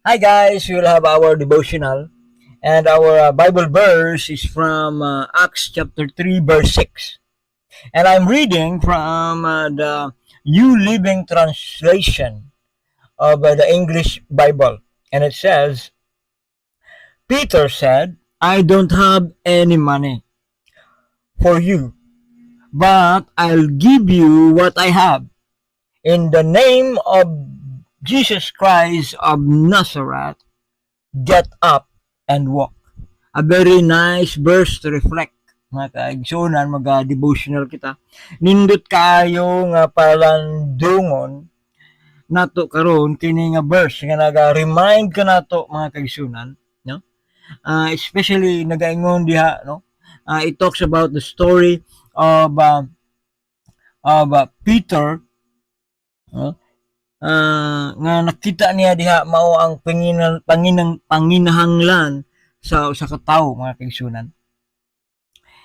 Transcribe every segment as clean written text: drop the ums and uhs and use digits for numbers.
Hi guys, we'll have our devotional and our Bible verse is from Acts chapter 3 verse 6. And I'm reading from the New Living Translation of the English Bible. And it says, Peter said, I don't have any money for you, but I'll give you what I have. In the name of Jesus Christ of Nazareth, get up and walk. A very nice verse to reflect mga kaigsunan, mag-devotional kita. Nindot kayo nga palandungon nato karon kini nga verse nga naga-remind ka nato mga kaigsunan, no? Especially nagaingon diha, no? It talks about the story of Peter, no? Nga nakita niya diha mao ang panginahanglan sa usa ka tawo mga kaigsunan.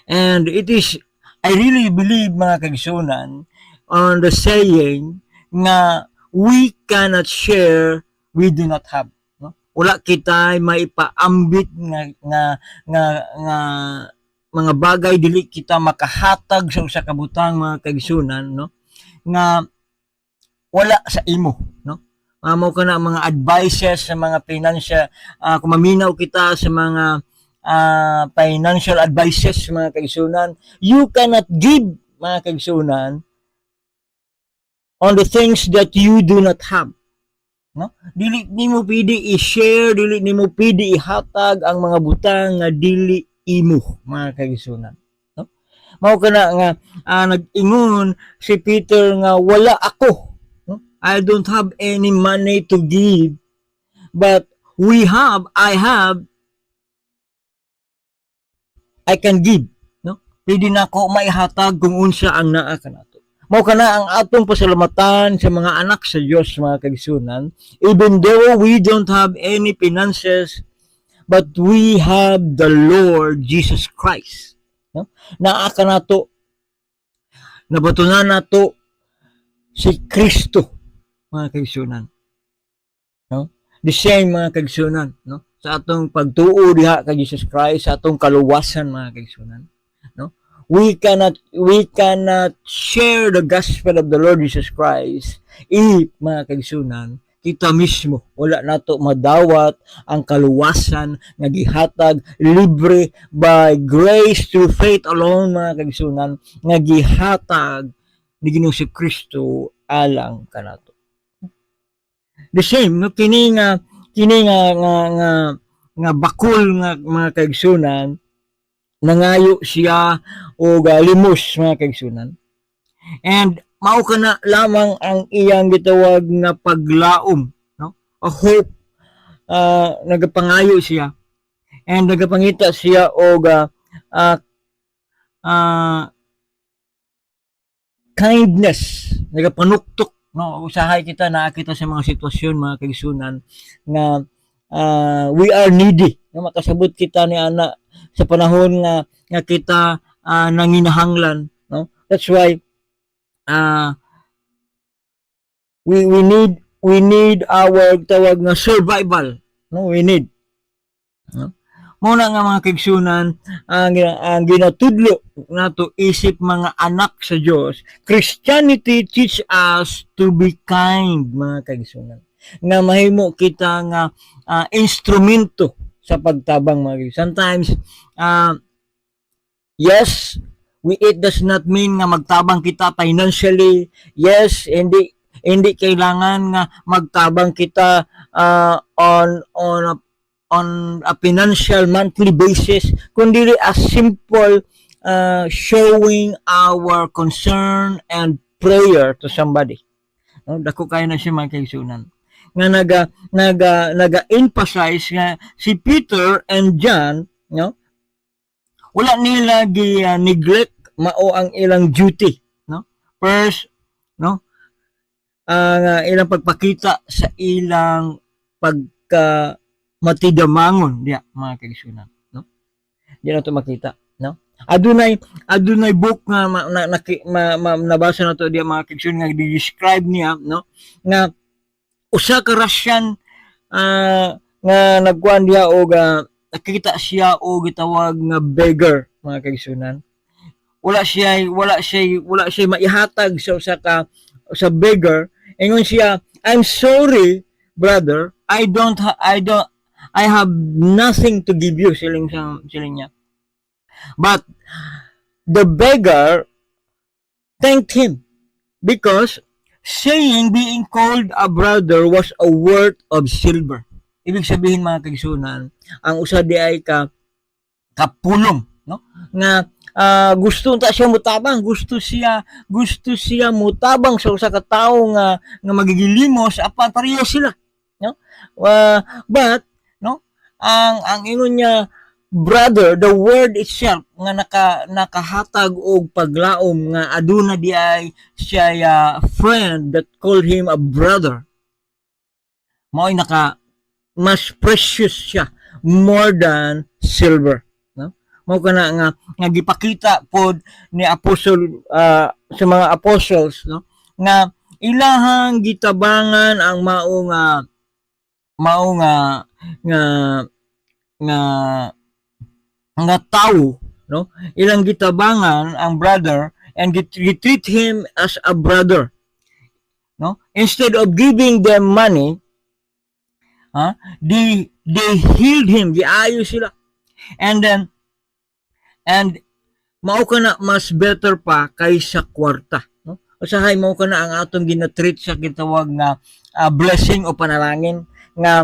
And it is, I really believe mga kaigsunan on the saying nga we cannot share, we do not have. No? Wala kita maipaambit nga mga bagay dili kita makahatag sa usa ka butang mga kaigsunan, no? Nga wala sa imo, no? Mao kana mga advices sa mga financial, kung maminaw kita sa mga financial advices mga kaigsunan, you cannot give mga kaigsunan on the things that you do not have, no? Dili nimo pwede i-share, dili nimo pwede ihatag ang mga butang nga dili imo mga kaigsunan, no? Mao kana nga nag-ingon si Peter nga wala ako, no? I don't have any money to give, but I can give, no? Pwede na ako maihatag kung unsa ang naa kanato. Mao kana ang atong pasalamatan sa mga anak sa Dios mga kaigsunan, even though we don't have any finances, but we have the Lord Jesus Christ, no? Naa kanato, nabatunan nato si Kristo mga kaigsunan, no? The same mga kaigsunan, no? Sa atong pagtuo diha kay Jesus Christ, sa atong kaluwasan mga kaigsunan, no? We cannot share the gospel of the Lord Jesus Christ if mga kaigsunan kita mismo wala nato madawat ang kaluwasan nga gihatag libre by grace through faith alone mga kaigsunan nga gihatag ni Ginoong si Kristo alang kanato. The same no, kini nga bakul nga mga kaigsunan, nangayo siya o limos mga kaigsunan, and mao kana lamang ang iyang gitawag nga paglaom, no? A hope, nagapangayo siya and nagapangita siya og kindness, nagapanuktok, no? Usahay kita nakita sa mga sitwasyon mga kaigsunan nga we are needy, no? Makasabot kita ni ana sa panahon nga kita nanginahanglan, no? That's why we need our tawag nga survival, no? We need, no? Muna nga mga kaigsunan ang ginatudlo nato isip mga anak sa Dios. Christianity teach us to be kind mga kaigsunan, nga mahimo kita nga instrumento sa pagtabang mga kaigsunan. Sometimes yes, it does not mean nga magtabang kita financially. Yes, hindi kailangan nga magtabang kita on a financial monthly basis, kundi a simple showing our concern and prayer to somebody. No, dako kayo na siya mga kaigsunan nga naga-emphasize nga si Peter and John, no? Wala nila neglect mao ang ilang duty, no? First, no? Ilang pagpakita sa ilang pagka matidamangon diya mga kaigsunan, no? Di na to makita, no? Adunay book nga nabasa na to diya mga kaigsunan nga describe niya, no? Nga usa ka Russian nga nagkuan diha og nakita siya og gitawag nga beggar mga kaigsunan. Wala siya maihatag sa beggar. Ingon siya, I'm sorry brother, I have nothing to give you, siling niya. But the beggar thanked him because saying being called a brother was a worth of silver. Ibig sabihin mga kaigsunan, ang usa di ay kapulong, no? Nga gusto ta siya mutabang, gusto siya mutabang sa usa ka tawo nga magigilimos apan pareho sila, no? But no, ang ingon niya brother, the word itself nga nakahatag og paglaom nga aduna di ay siya friend that called him a brother. Mao'y mas precious siya more than silver, no? Mao kana nga gipakita pod ni apostol sa mga apostles, no, nga ilahang gitabangan ang mao nga tao, no, ilang gitabangan ang brother and treat him as a brother, no, instead of giving them money, they healed him, giayo sila, and mao kana mas better pa kaysa kwarta, no? Usahay mao kana ang atong ginatreat sa gitawag nga blessing o panalangin nga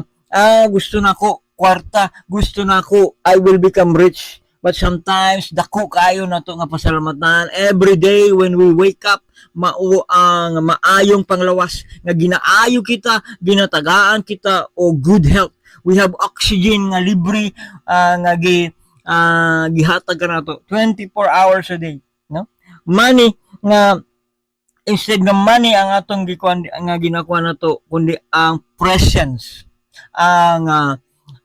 gusto nako kwarta, gusto nako I will become rich. But sometimes dako kayo nato nga pasalamatan every day when we wake up, mao ang maayong panglawas nga ginaayo kita, ginatagaan kita o good health. We have oxygen nga libre nga gihatag ka nato 24 hours a day, no? Money nga instead nga money ang atong nga ginakuha nato kundi ang presence, ang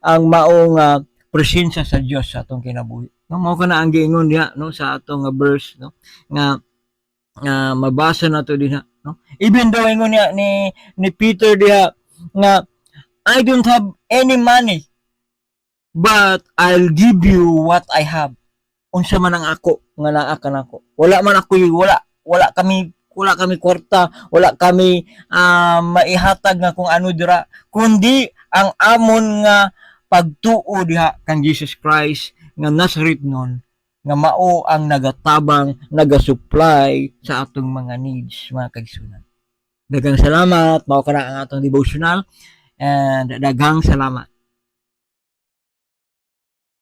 maong presensya sa Dios sa atong kinabuhi, no? Mao kana ang giingon diha, no, sa atong verse, no, nga mabasa nato dinha, no? Even though ingon niya ni Peter diha nga I don't have any money but I'll give you what I have. Unsa man ang ako nga naa kanako. Wala kami kwarta, wala kami maihatag nga kung ano dira, kundi ang amon nga pagtuo diha kang Jesus Christ nga Nazaretnon nga mao ang nagatabang, nagasupply sa atong mga needs, mga kaigsunan. Daghang salamat, mao kana ang atong devotional and daghang salamat.